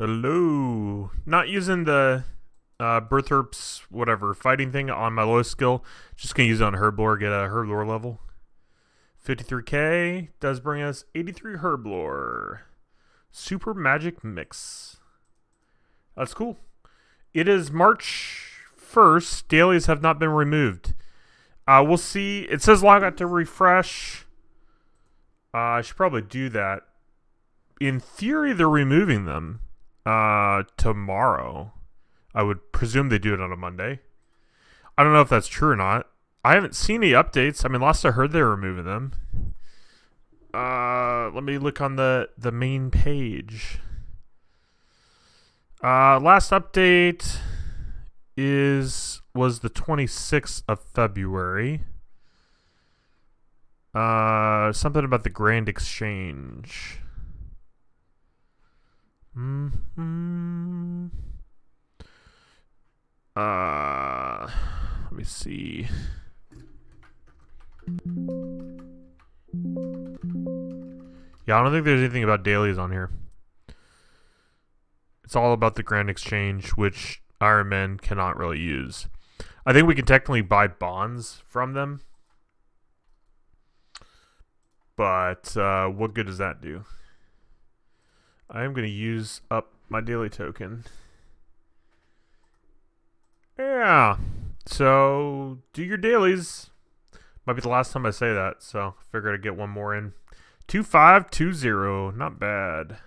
Hello. Not using the Berthorp's whatever fighting thing on my lowest skill. Just gonna use it on Herblore, get a Herblore level. 53k does bring us 83 Herblore. Super Magic Mix. That's cool. It is March 1st. Dailies have not been removed. We'll see. It says log out to refresh. I should probably do that. In theory, they're removing them tomorrow. I would presume they do it on a Monday. I don't know if that's true or not. I haven't seen any updates. I mean, last I heard they were removing them. Let me look on the main page. Last update was the 26th of February. Something about the Grand Exchange. Let me see. Yeah, I don't think there's anything about dailies on here. It's all about the Grand Exchange, which Iron Man cannot really use. I think we can technically buy bonds from them. But what good does that do? I am going to use up my daily token. Yeah. So, do your dailies. Might be the last time I say that, so figured I'd get one more in. 2520. Not bad.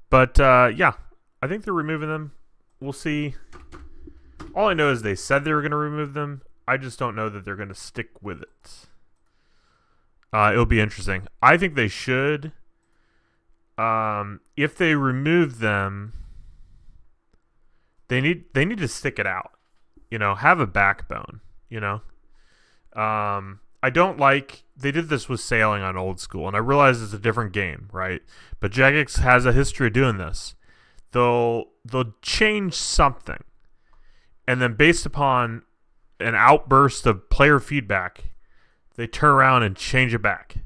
But, yeah. I think they're removing them. We'll see. All I know is they said they were going to remove them. I just don't know that they're going to stick with it. It'll be interesting. I think they should. If they remove them, they need to stick it out. You know, have a backbone. You know, I don't like they did this with sailing on old school, and I realize it's a different game, right? But Jagex has a history of doing this. They'll change something, and then based upon an outburst of player feedback, they turn around and change it back.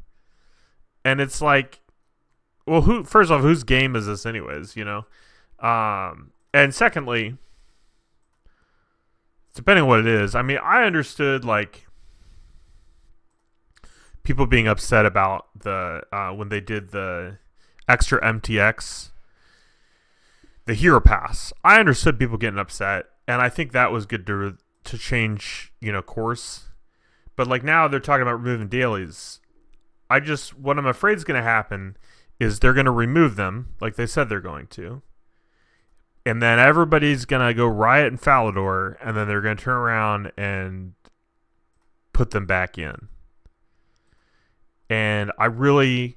And it's like, well, first off, whose game is this anyways, you know? And secondly, depending on what it is, I mean, I understood, like, people being upset about the, when they did the extra MTX, the Hero Pass. I understood people getting upset, and I think that was good to change, you know, course. But, like, now they're talking about removing dailies. What I'm afraid is going to happen is they're going to remove them, like they said they're going to. And then everybody's going to go riot in Falador, and then they're going to turn around and put them back in. And I really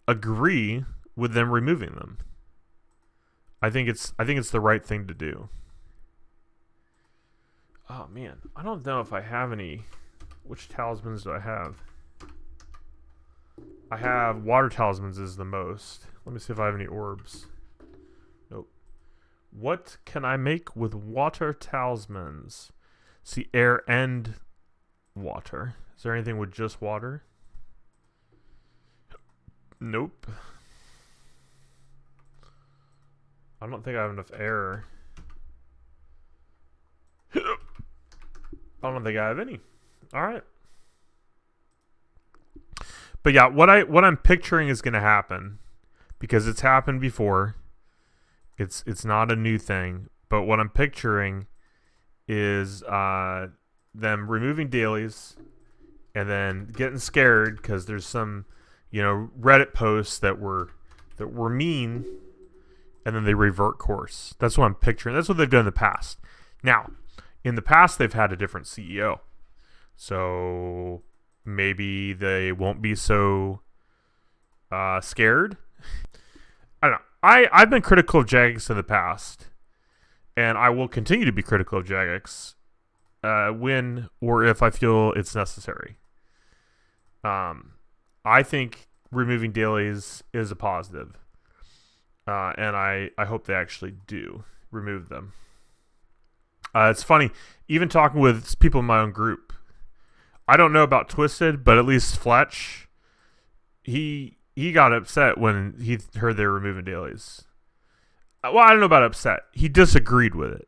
agree with them removing them. I think it's the right thing to do. Oh, man. I don't know if I have any. Which talismans do I have? I have water talismans is the most. Let me see if I have any orbs. Nope. What can I make with water talismans? See, air and water. Is there anything with just water? Nope. I don't think I have enough air. I don't think I have any. All right. But yeah, what I'm picturing is going to happen, because it's happened before. It's not a new thing, but what I'm picturing is them removing dailies and then getting scared because there's some, you know, Reddit posts that were mean, and then they revert course. That's what I'm picturing. That's what they've done in the past. Now, in the past, they've had a different CEO. So maybe they won't be so scared. I don't know. I've been critical of Jagex in the past, and I will continue to be critical of Jagex when or if I feel it's necessary. I think removing dailies is a positive, and I hope they actually do remove them. It's funny, even talking with people in my own group, I don't know about Twisted, but at least Fletch, he got upset when he heard they were removing dailies. Well, I don't know about upset. He disagreed with it.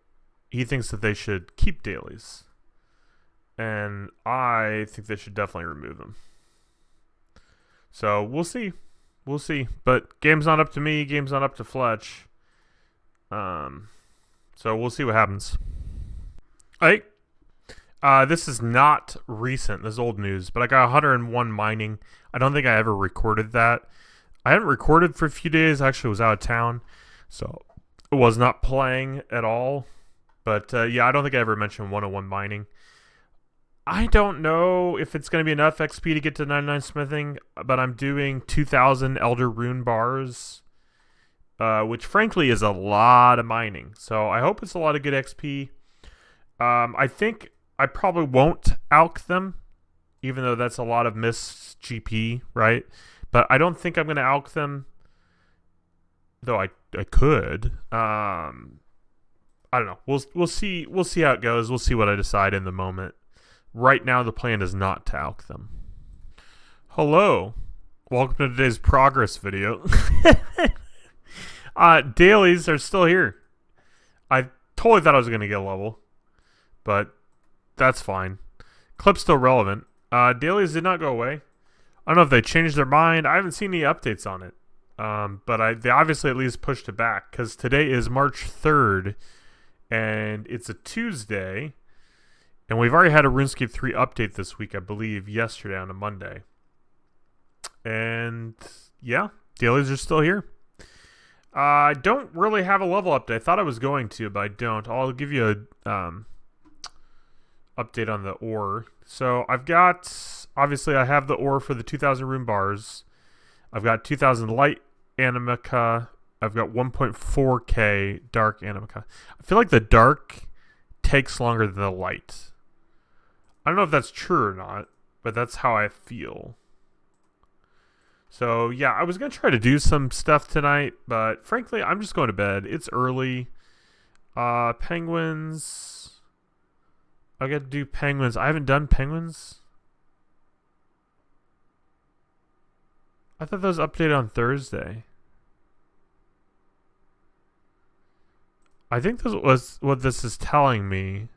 He thinks that they should keep dailies. And I think they should definitely remove them. So we'll see. We'll see. But game's not up to me. Game's not up to Fletch. So we'll see what happens. All right. This is not recent. This is old news. But I got 101 mining. I don't think I ever recorded that. I haven't recorded for a few days. I actually was out of town. So it was not playing at all. But yeah, I don't think I ever mentioned 101 mining. I don't know if it's going to be enough XP to get to 99 smithing, but I'm doing 2,000 Elder Rune bars, which frankly is a lot of mining. So I hope it's a lot of good XP. I think I probably won't alch them, even though that's a lot of missed GP, right? But I don't think I'm going to alch them, though I could. I don't know. We'll see how it goes. We'll see what I decide in the moment. Right now, the plan is not to alch them. Hello. Welcome to today's progress video. Dailies are still here. I totally thought I was going to get a level, but that's fine. Clip's still relevant. Dailies did not go away. I don't know if they changed their mind. I haven't seen any updates on it. But they obviously at least pushed it back, because today is March 3rd, and it's a Tuesday. And we've already had a RuneScape 3 update this week, I believe, yesterday on a Monday. And yeah, dailies are still here. I don't really have a level update. I thought I was going to, but I don't. I'll give you a update on the ore. So I've got, obviously I have the ore for the 2,000 rune bars. I've got 2,000 light animica. I've got 1.4k dark animica. I feel like the dark takes longer than the light. I don't know if that's true or not, but that's how I feel. So, yeah, I was going to try to do some stuff tonight, but frankly, I'm just going to bed. It's early. Penguins. I got to do penguins. I haven't done penguins. I thought that was updated on Thursday. I think this was what this is telling me.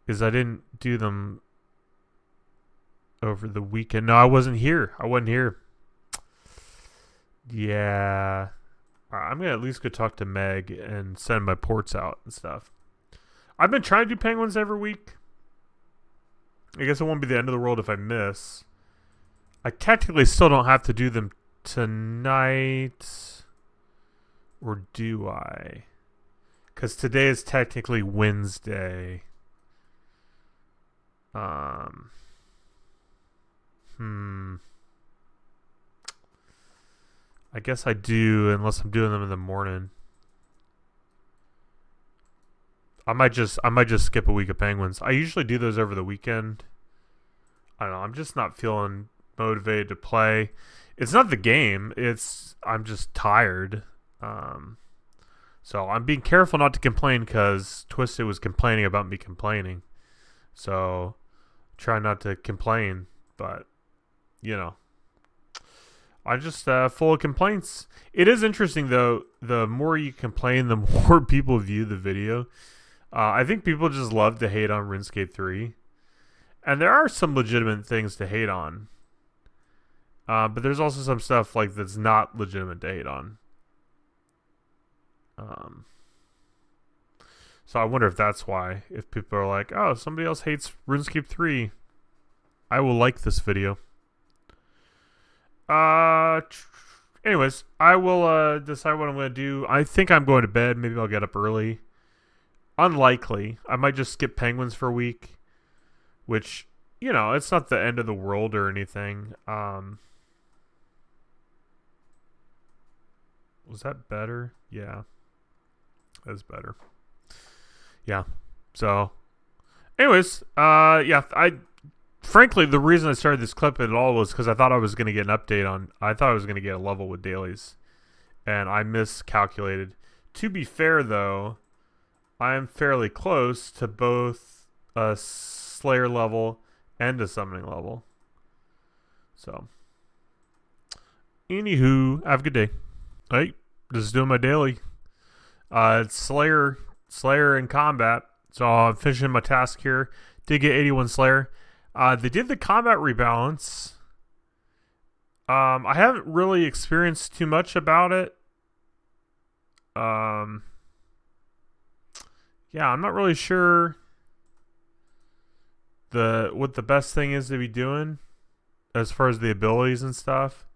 Because I didn't do them over the weekend. No, I wasn't here. I wasn't here. Yeah. I'm going to at least go talk to Meg and send my ports out and stuff. I've been trying to do penguins every week. I guess it won't be the end of the world if I miss. I technically still don't have to do them tonight. Or do I? Because today is technically Wednesday. I guess I do, unless I'm doing them in the morning. I might just skip a week of penguins. I usually do those over the weekend. I don't know. I'm just not feeling motivated to play. It's not the game. I'm just tired. So I'm being careful not to complain, because Twisted was complaining about me complaining. So try not to complain, but you know, I'm just full of complaints. It is interesting though. The more you complain, the more people view the video. I think people just love to hate on RuneScape 3, and there are some legitimate things to hate on. But there's also some stuff like that's not legitimate to hate on. So I wonder if that's why. If people are like, oh, somebody else hates RuneScape 3, I will like this video. Anyways, I will decide what I'm going to do. I think I'm going to bed. Maybe I'll get up early. Unlikely. I might just skip penguins for a week, which, you know, it's not the end of the world or anything. Was that better? Yeah. That's better. Yeah. So, anyways, yeah, frankly, the reason I started this clip at all was because I thought I was going to get an update on, I thought I was going to get a level with dailies, and I miscalculated. To be fair, though, I am fairly close to both a Slayer level and a Summoning level. So, anywho, have a good day. Bye. Just doing my daily. It's Slayer in combat. So I'm finishing my task here. Did get 81 Slayer. They did the combat rebalance. I haven't really experienced too much about it. Yeah, I'm not really sure what the best thing is to be doing as far as the abilities and stuff.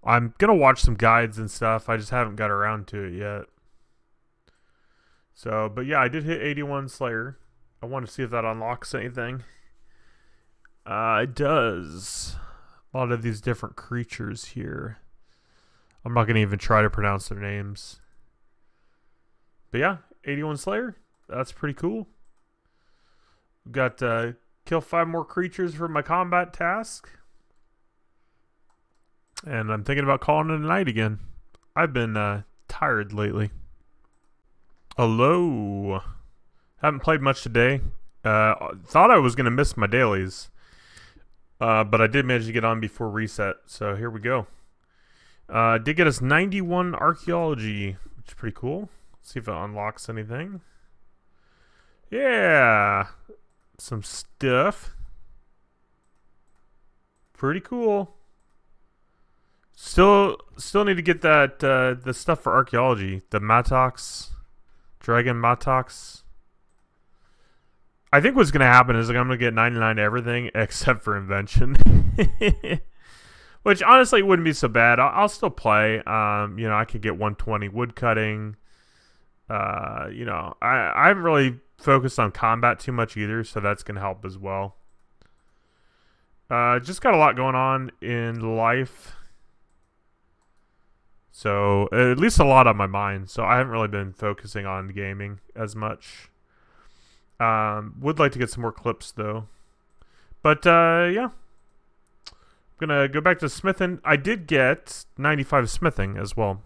I'm gonna watch some guides and stuff. I just haven't got around to it yet. So, but yeah, I did hit 81 Slayer. I want to see if that unlocks anything. It does. A lot of these different creatures here. I'm not gonna even try to pronounce their names. But yeah, 81 Slayer. That's pretty cool. Got kill 5 more creatures for my combat task. And I'm thinking about calling it a night again. I've been tired lately. Hello. Haven't played much today. Thought I was going to miss my dailies. But I did manage to get on before reset. So here we go. Did get us 91 archaeology, which is pretty cool. Let's see if it unlocks anything. Yeah. Some stuff. Pretty cool. Still need to get that the stuff for archaeology. The Matox. Dragon Matox. I think what's going to happen is like I'm going to get 99 to everything except for invention. Which honestly wouldn't be so bad. I'll still play. I could get 120 wood cutting. I haven't really focused on combat too much either, so that's going to help as well. Just got a lot going on in life. So, at least a lot on my mind. So, I haven't really been focusing on gaming as much. Would like to get some more clips, though. But, yeah. I'm going to go back to smithing. I did get 95 smithing as well.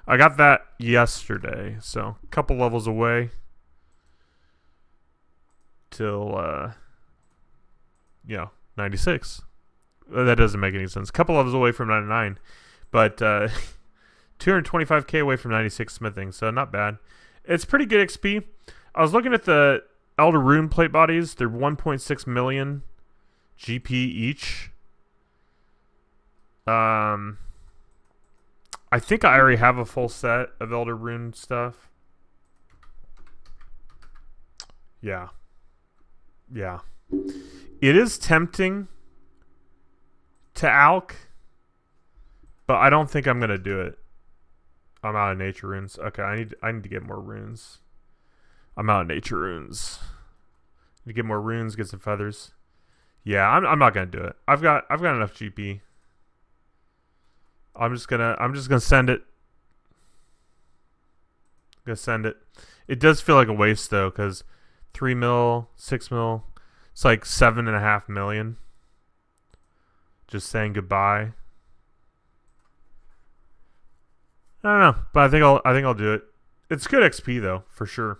I got that yesterday. So, a couple levels away. Till, 96. That doesn't make any sense. A couple levels away from 99. But, 225k away from 96 smithing, so not bad. It's pretty good XP. I was looking at the Elder Rune plate bodies. They're 1.6 million GP each. I think I already have a full set of Elder Rune stuff. Yeah. Yeah. It is tempting to alch, but I don't think I'm going to do it. I'm out of nature runes. Okay, I need to get more runes. I'm out of nature runes. Need to get more runes, get some feathers. Yeah, I'm not gonna do it. I've got enough GP. I'm just gonna send it. It does feel like a waste though, because 3 mil, 6 mil, it's like 7.5 million. Just saying goodbye. I don't know, but I think I'll do it. It's good XP though, for sure.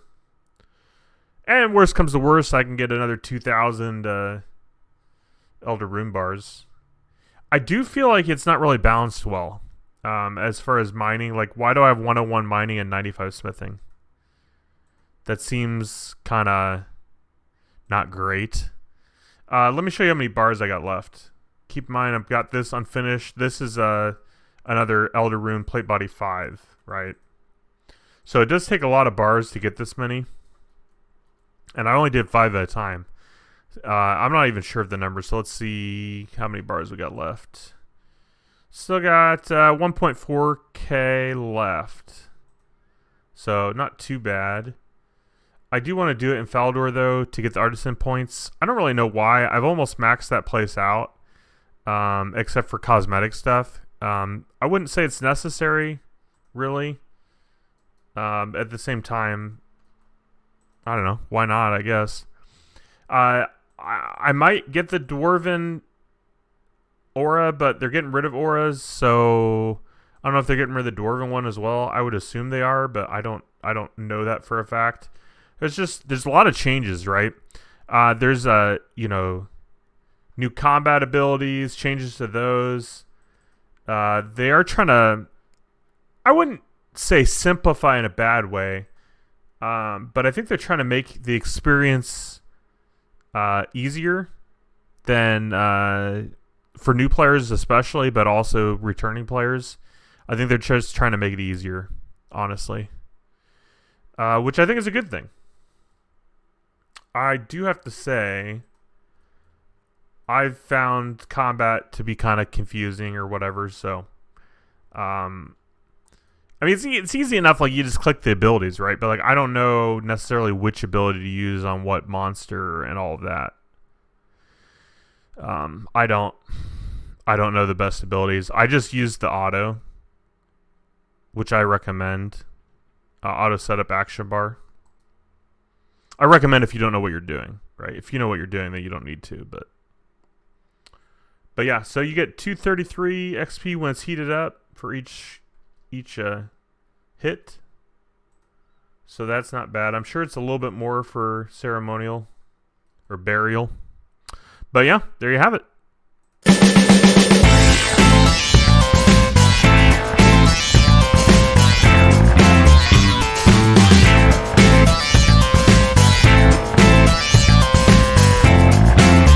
And worst comes to worst, I can get another 2,000 Elder Rune bars. I do feel like it's not really balanced well, as far as mining. Like, why do I have 101 mining and 95 smithing? That seems kind of not great. Let me show you how many bars I got left. Keep in mind, I've got this unfinished. This is another Elder Rune plate body 5, right? So it does take a lot of bars to get this many, and I only did 5 at a time. I'm not even sure of the number, so let's see how many bars we got left. Still got 1.4k left, so not too bad. I do want to do it in Falador though to get the artisan points. I don't really know why. I've almost maxed that place out, except for cosmetic stuff. I wouldn't say it's necessary, really. At the same time, I don't know. Why not, I guess. I might get the Dwarven aura, but they're getting rid of auras, so I don't know if they're getting rid of the Dwarven one as well. I would assume they are, but I don't know that for a fact. There's a lot of changes, right? There's new combat abilities, changes to those. They are trying to, I wouldn't say simplify in a bad way, but I think they're trying to make the experience easier than for new players especially, but also returning players. I think they're just trying to make it easier, honestly, which I think is a good thing. I do have to say, I've found combat to be kind of confusing or whatever, so I mean, it's easy enough. Like, you just click the abilities, right? But like, I don't know necessarily which ability to use on what monster and all of that. I don't know the best abilities. I just use the auto, which I recommend. Auto setup action bar. I recommend if you don't know what you're doing, right? If you know what you're doing, then you don't need to. But yeah, so you get 233 XP when it's heated up for each hit. So that's not bad. I'm sure it's a little bit more for ceremonial or burial. But yeah, there you have it.